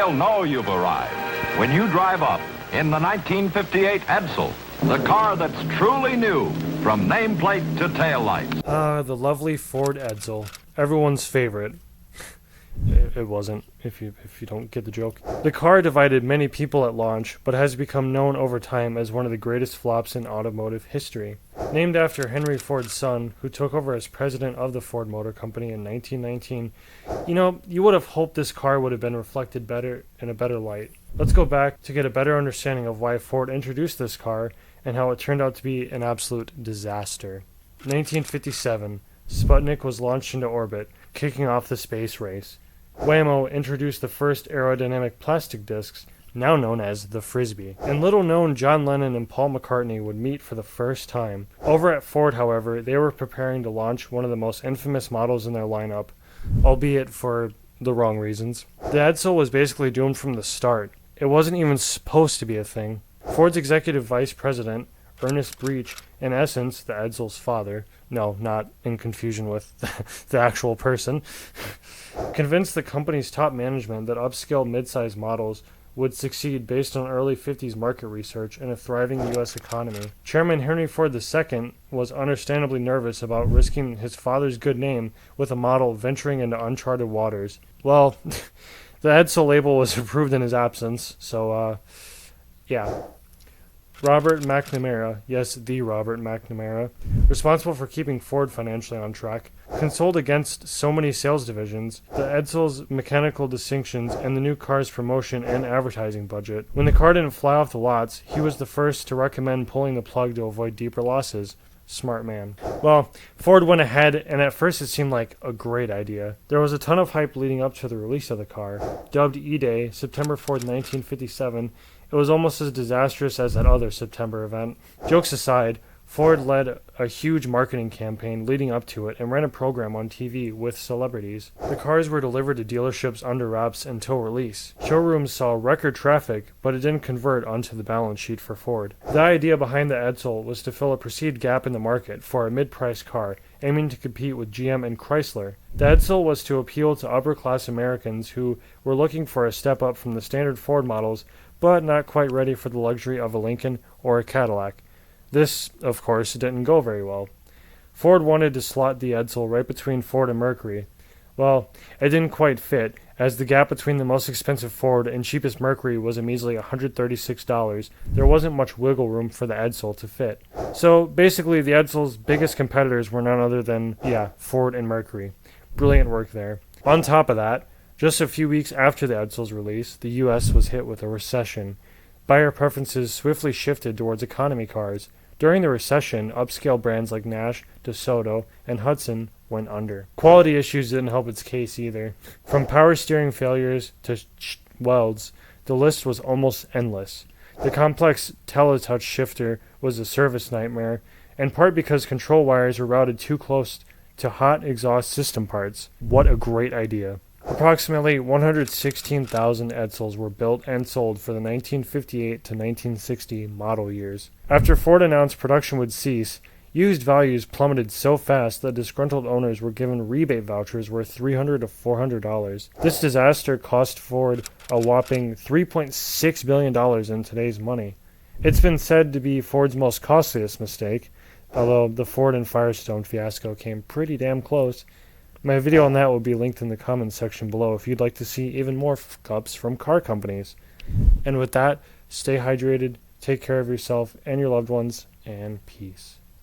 they'll know you've arrived when you drive up in the 1958 Edsel, the car that's truly new from nameplate to taillights. The lovely Ford Edsel, everyone's favorite. It wasn't, if you don't get the joke. The car divided many people at launch, but has become known over time as one of the greatest flops in automotive history. Named after Henry Ford's son, who took over as president of the Ford Motor Company in 1919, you would have hoped this car would have been reflected better in a better light. Let's go back to get a better understanding of why Ford introduced this car and how it turned out to be an absolute disaster. 1957, Sputnik was launched into orbit, kicking off the space race. Waymo introduced the first aerodynamic plastic discs, now known as the Frisbee. And little known John Lennon and Paul McCartney would meet for the first time. Over at Ford, however, they were preparing to launch one of the most infamous models in their lineup, albeit for the wrong reasons. The Edsel was basically doomed from the start. It wasn't even supposed to be a thing. Ford's executive vice president, Ernest Breech, in essence, the Edsel's father, no, not in confusion with the actual person, convinced the company's top management that upscale midsize models would succeed based on early 50s market research and a thriving U.S. economy. Chairman Henry Ford II was understandably nervous about risking his father's good name with a model venturing into uncharted waters. Well, the Edsel label was approved in his absence, so, yeah. Robert McNamara, yes, the Robert McNamara, responsible for keeping Ford financially on track, consoled against so many sales divisions, the Edsel's mechanical distinctions, and the new car's promotion and advertising budget. When the car didn't fly off the lots, he was the first to recommend pulling the plug to avoid deeper losses. Smart man. Well, Ford went ahead, and at first it seemed like a great idea. There was a ton of hype leading up to the release of the car. Dubbed E-Day, September 4th, 1957, it was almost as disastrous as that other September event. Jokes aside, Ford led a huge marketing campaign leading up to it and ran a program on TV with celebrities. The cars were delivered to dealerships under wraps until release. Showrooms saw record traffic, but it didn't convert onto the balance sheet for Ford. The idea behind the Edsel was to fill a perceived gap in the market for a mid-price car, aiming to compete with GM and Chrysler. The Edsel was to appeal to upper-class Americans who were looking for a step up from the standard Ford models, but not quite ready for the luxury of a Lincoln or a Cadillac. This, of course, didn't go very well. Ford wanted to slot the Edsel right between Ford and Mercury. Well, it didn't quite fit, as the gap between the most expensive Ford and cheapest Mercury was a measly $136. There wasn't much wiggle room for the Edsel to fit. So, basically, the Edsel's biggest competitors were none other than, Ford and Mercury. Brilliant work there. On top of that, just a few weeks after the Edsel's release, the U.S. was hit with a recession. Buyer preferences swiftly shifted towards economy cars. During the recession, upscale brands like Nash, DeSoto, and Hudson went under. Quality issues didn't help its case either. From power steering failures to welds, the list was almost endless. The complex Teletouch shifter was a service nightmare, in part because control wires were routed too close to hot exhaust system parts. What a great idea. Approximately 116,000 Edsels were built and sold for the 1958 to 1960 model years. After Ford announced production would cease, used values plummeted so fast that disgruntled owners were given rebate vouchers worth $300 to $400. This disaster cost Ford a whopping $3.6 billion in today's money. It's been said to be Ford's most costliest mistake, although the Ford and Firestone fiasco came pretty damn close. My video on that will be linked in the comments section below if you'd like to see even more f-ups from car companies. And with that, stay hydrated, take care of yourself and your loved ones, and peace.